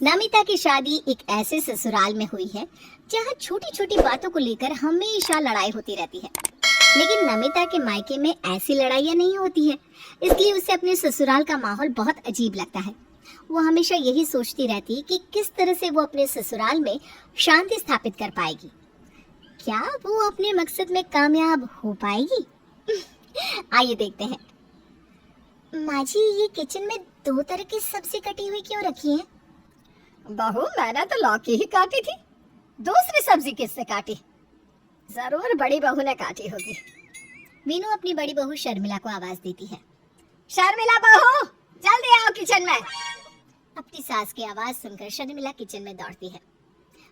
नमिता की शादी एक ऐसे ससुराल में हुई है जहाँ छोटी छोटी बातों को लेकर हमेशा लड़ाई होती रहती है। लेकिन नमिता के मायके में ऐसी लड़ाइयाँ नहीं होती है, इसलिए उसे अपने ससुराल का माहौल बहुत अजीब लगता है। वो हमेशा यही सोचती रहती है कि किस तरह से वो अपने ससुराल में शांति स्थापित कर पाएगी। क्या वो अपने मकसद में कामयाब हो पाएगी? आइए देखते हैं। माँ जी, ये किचन में दो तरह की सब्जी कटी हुई क्यों रखी है? बहू, मैंने तो लौकी ही काटी थी, दूसरी सब्जी किससे काटी? जरूर बड़ी बहू ने काटी होगी। वीनू अपनी बड़ी बहू शर्मिला को आवाज देती है। शर्मिला बहू, जल्दी आओ किचन में। अपनी सास की आवाज सुनकर शर्मिला किचन में दौड़ती है।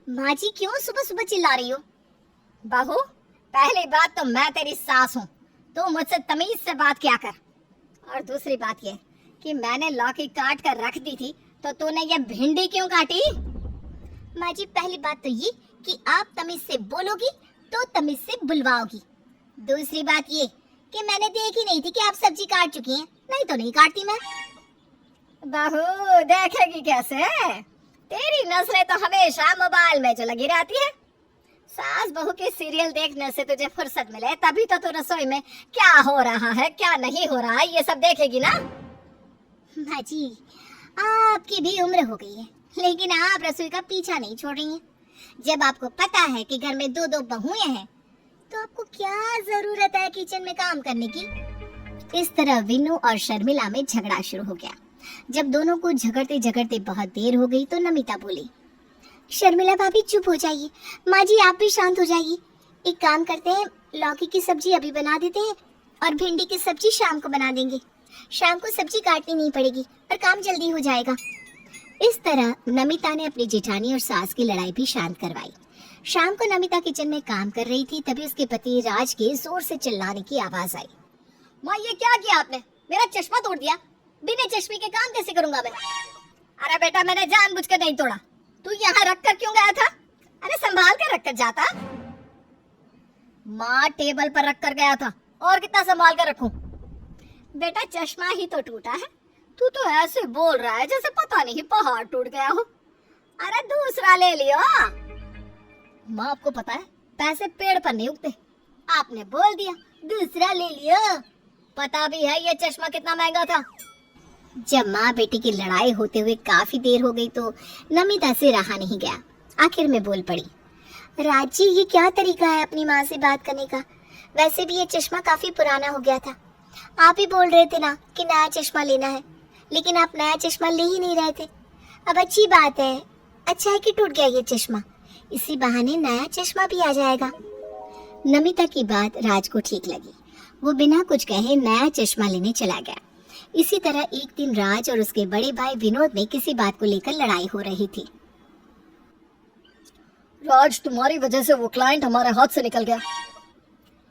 माँ जी, क्यों सुबह सुबह चिल्ला रही हो? बहू, पहली बात तो मैं तेरी सास हूँ, तो मुझसे तमीज से बात किया कर। और दूसरी बात यह कि मैंने लौकी काट कर रख दी थी, तो तूने ये भिंडी क्यों काटी? माँ जी, पहली बात तो ये कि आप तमीज से बोलोगी तो तमीज से बुलवाओगी। दूसरी बात ये कि मैंने देखी नहीं थी कि आप सब्जी काट चुकी हैं, नहीं तो नहीं काटती मैं। बहू, देखेगी कैसे? तेरी नजरें तो हमेशा मोबाइल में जो लगी रहती है। सास बहू के सीरियल देखने से तुझे फुर्सत मिले तभी तो तू रसोई में क्या हो रहा है क्या नहीं हो रहा है ये सब देखेगी ना। माँ जी, आपकी भी उम्र हो गई है, लेकिन आप रसोई का पीछा नहीं छोड़ रही हैं। जब आपको पता है कि घर में दो दो बहुएं हैं, तो आपको क्या जरूरत है किचन में काम करने की? इस तरह विनू और शर्मिला में झगड़ा शुरू हो गया। जब दोनों को झगड़ते झगड़ते बहुत देर हो गई तो नमिता बोली, शर्मिला भाभी चुप हो जाइए। माँ जी, आप भी शांत हो जाइए। एक काम करते हैं, लौकी की सब्जी अभी बना देते हैं और भिंडी की सब्जी शाम को बना देंगे। शाम को सब्जी काटनी नहीं पड़ेगी और काम जल्दी हो जाएगा। इस तरह नमिता ने अपनी जेठानी और सास की लड़ाई भी शांत करवाई। शाम को नमिता किचन में काम कर रही थी, तभी उसके पति राज के जोर से चिल्लाने की आवाज आई। माँ, ये क्या किया आपने? मेरा चश्मा तोड़ दिया। बिना चश्मे के काम कैसे करूंगा मैं? अरे बेटा, मैंने जानबूझकर नहीं तोड़ा। तू यहाँ रख कर क्यों गया था? अरे संभाल कर रख कर जाता। माँ टेबल पर रख कर गया था, और कितना संभाल कर रखूं? बेटा, चश्मा ही तो टूटा है। तू तो ऐसे बोल रहा है जैसे पता नहीं पहाड़ टूट गया हो। अरे दूसरा ले लियो। माँ, आपको पता है पैसे पेड़ पर नहीं उगते। आपने बोल दिया दूसरा ले लियो। पता भी है ये चश्मा कितना महंगा था। जब माँ बेटी की लड़ाई होते हुए काफी देर हो गई तो नमिता से रहा नहीं गया। आखिर में बोल पड़ी, राज जी, ये क्या तरीका है अपनी माँ से बात करने का? वैसे भी ये चश्मा काफी पुराना हो गया था। आप ही बोल रहे थे ना कि नया चश्मा लेना है, लेकिन आप नया चश्मा ले ही नहीं रहे थे। अब अच्छी बात है, अच्छा है कि टूट गया ये चश्मा, इसी बहाने नया चश्मा भी आ जाएगा। नमिता की बात राज को ठीक लगी। वो बिना कुछ कहे नया चश्मा लेने चला गया। इसी तरह एक दिन राज और उसके बड़े भाई विनोद में किसी बात को लेकर लड़ाई हो रही थी। राज, तुम्हारी वजह से वो क्लाइंट हमारे हाथ से निकल गया।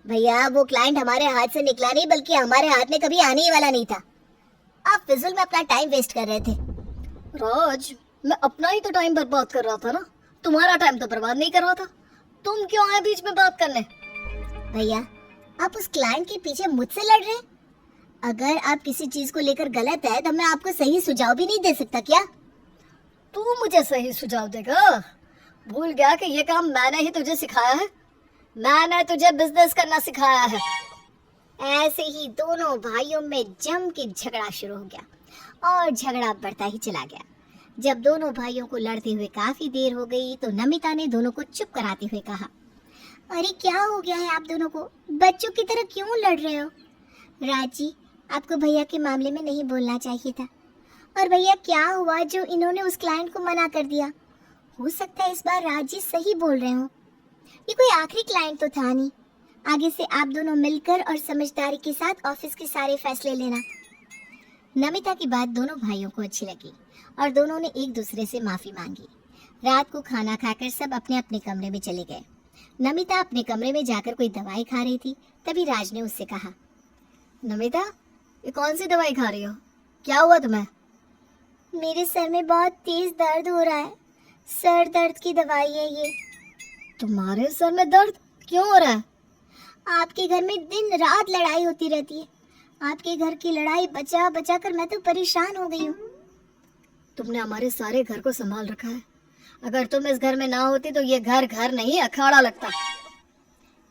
भैया, वो क्लाइंट हमारे हाथ से निकला नहीं, बल्कि हमारे हाथ में कभी आने ही वाला नहीं था। आप फिजूल में अपना टाइम वेस्ट कर रहे थे। राज, मैं अपना ही तो टाइम बर्बाद कर रहा था ना, तुम्हारा टाइम तो बर्बाद नहीं कर रहा था। तुम क्यों आए बीच में बात करने? भैया, आप उस क्लाइंट के पीछे मुझसे लड़ रहे हैं। अगर आप किसी चीज को लेकर गलत है तो मैं आपको सही सुझाव भी नहीं दे सकता क्या? तू मुझे सही सुझाव देगा? भूल गया कि ये काम मैंने ही तुझे सिखाया है। मैंने तुझे बिजनेस करना सिखाया है। ऐसे ही दोनों भाइयों में जम के झगड़ा शुरू हो गया और झगड़ा बढ़ता ही चला गया। जब दोनों भाइयों को लड़ते हुए काफी देर हो गई तो नमिता ने दोनों को चुप कराते हुए कहा, अरे क्या हो गया है आप दोनों को? बच्चों की तरह क्यों लड़ रहे हो? राज जी, आपको भैया के मामले में नहीं बोलना चाहिए था। और भैया, क्या हुआ जो इन्होंने उस क्लाइंट को मना कर दिया? हो सकता है इस बार राज जी सही बोल रहे हो। ये कोई आखिरी क्लाइंट तो था नहीं। आगे से आप दोनों मिलकर और समझदारी के साथ ऑफिस के सारे फैसले लेना। नमिता की बात दोनों भाइयों को अच्छी लगी और दोनों ने एक दूसरे से माफी मांगी। रात को खाना खाकर सब अपने अपने कमरे में चले गए। नमिता अपने कमरे में जाकर कोई दवाई खा रही थी, तभी राज ने उससे कहा, नमिता, ये कौन सी दवाई खा रही हो? क्या हुआ तुम्हें? मेरे सर में बहुत तेज दर्द हो रहा है। सर दर्द की दवाई है ये। तुम्हारे सर में दर्द क्यों हो रहा है? आपके घर में दिन रात लड़ाई होती रहती है। आपके घर की लड़ाई बचा बचा कर मैं तो परेशान हो गई हूँ। तुमने हमारे सारे घर को संभाल रखा है। अगर तुम इस घर में ना होती तो ये घर घर नहीं अखाड़ा लगता।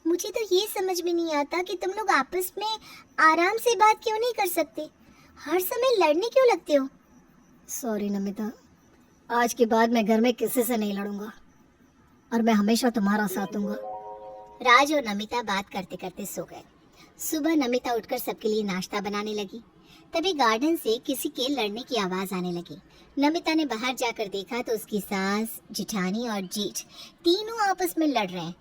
मुझे तो ये समझ में नहीं आता कि तुम लोग आपस में आराम से बात क्यों नहीं कर सकते, हर समय लड़ने क्यों लगते हो। सॉरी नमिता, आज के बाद मैं घर में किसी से नहीं लड़ूंगा और मैं हमेशा तुम्हारा साथ दूंगा। राज और नमिता बात करते करते सो गए। सुबह नमिता उठकर सबके लिए नाश्ता बनाने लगी। तभी गार्डन से किसी के लड़ने की आवाज आने लगी। नमिता ने बाहर जाकर देखा तो उसकी सास, जिठानी और जीठ तीनों आपस में लड़ रहे हैं।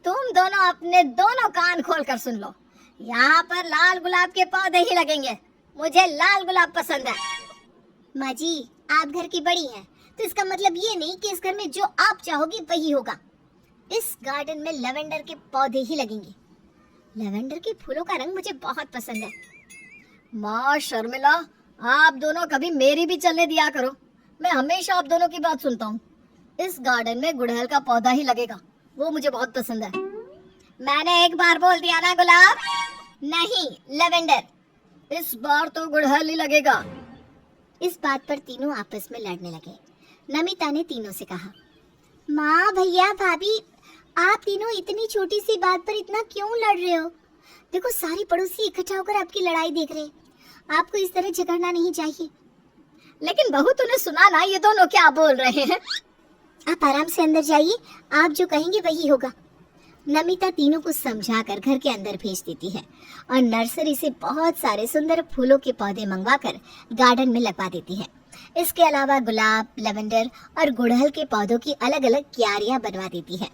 तुम दोनों अपने दोनों कान खोल कर सुन लो, यहाँ पर लाल गुलाब के पौधे ही लगेंगे। मुझे लाल गुलाब पसंद है। माँ जी, आप घर की बड़ी हैं, तो इसका मतलब ये नहीं कि इस घर में जो आप चाहोगी वही होगा। इस गार्डन में लेवेंडर के पौधे ही लगेंगे। लेवेंडर के फूलों का रंग मुझे बहुत पसंद है। माँ शर्मिला, आप दोनों कभी मेरी भी चलने दिया करो। मैं हमेशा आप दोनों की बात सुनता हूँ। इस गार्डन में गुड़हल का पौधा ही लगेगा, वो मुझे बहुत पसंद है। मैंने एक बार बोल दिया ना गुलाब, नहीं लेवेंडर। इस बार तो गुड़हल ही लगेगा। इस बात पर तीनों आपस में लड़ने लगे। नमिता ने तीनों से कहा, माँ, भैया, भाभी, आप तीनों इतनी छोटी सी बात पर इतना क्यों लड़ रहे हो। देखो, सारी पड़ोसी इकट्ठा होकर आपकी लड़ाई देख रहे हैं। आपको इस तरह झगड़ना नहीं चाहिए। लेकिन बहू, तूने सुना ना ये दोनों क्या बोल रहे हैं। आप आराम से अंदर जाइए, आप जो कहेंगे वही होगा। नमिता तीनों को समझाकर घर के अंदर भेज देती है और नर्सरी से बहुत सारे सुंदर फूलों के पौधे मंगवाकर गार्डन में लगवा देती है। इसके अलावा गुलाब, लेवेंडर और गुड़हल के पौधों की अलग अलग क्यारियां बनवा देती है।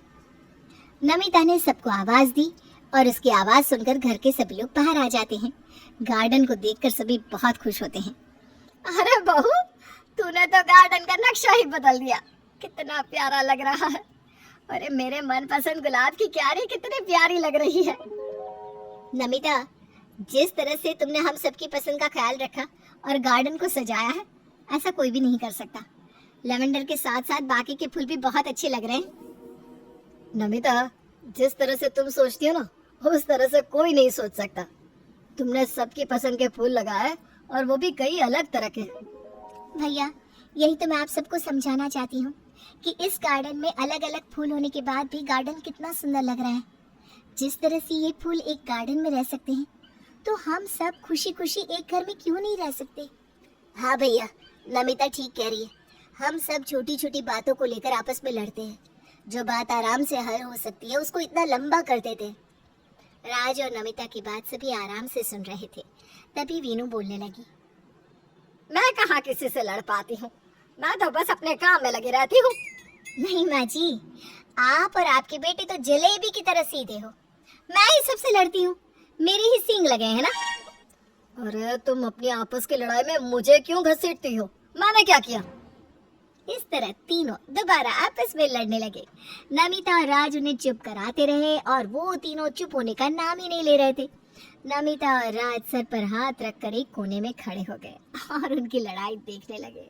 नमिता ने सबको आवाज दी और उसकी आवाज सुनकर घर के सभी लोग बाहर आ जाते हैं। गार्डन को देखकर सभी बहुत खुश होते हैं। अरे बहू, तूने तो गार्डन का नक्शा ही बदल दिया। कितना प्यारा लग रहा है। अरे मेरे मनपसंद गुलाब की क्यारी कितनी प्यारी लग रही है। नमिता, जिस तरह से तुमने हम सबकी पसंद का ख्याल रखा और गार्डन को सजाया है, ऐसा कोई भी नहीं कर सकता। लेवेंडर के साथ साथ बाकी के फूल भी बहुत अच्छे लग रहे हैं। नमिता, जिस तरह से तुम सोचती हो ना, उस तरह से कोई नहीं सोच सकता। तुमने सबकी पसंद के फूल लगाए और वो भी कई अलग तरह के। भैया, यही तो मैं आप सबको समझाना चाहती हूँ कि इस गार्डन में अलग अलग फूल होने के बाद भी गार्डन कितना सुंदर लग रहा है। जिस तरह से ये फूल एक गार्डन में रह सकते हैं, तो हम सब खुशी खुशी एक घर में क्यों नहीं रह सकते। हाँ भैया, नमिता ठीक कह रही है। हम सब छोटी छोटी बातों को लेकर आपस में लड़ते हैं। जो बात आराम से हल हो सकती है उसको इतना लंबा कर देते हैं। राज और नमिता की बात सभी आराम से सुन रहे थे। तभी वीनू बोलने लगी, मैं कहाँ किसी से लड़ पाती हूँ, मैं तो बस अपने काम में लगी रहती हूँ। नहीं माँ जी, आप और आपके बेटे तो जलेबी की तरह सीधे हो। मैं ही सबसे लड़ती हूँ, मेरे ही सींग लगे हैं ना। अरे तुम अपनी आपस की लड़ाई में मुझे क्यों घसीटती हो, मैंने क्या किया। इस तरह तीनों दोबारा आपस में लड़ने लगे। नमिता और राज उन्हें चुप कराते रहे और वो तीनों चुप होने का नाम ही नहीं ले रहे थे। नमिता और राज सर पर हाथ रखकर एक कोने में खड़े हो गए और उनकी लड़ाई देखने लगे।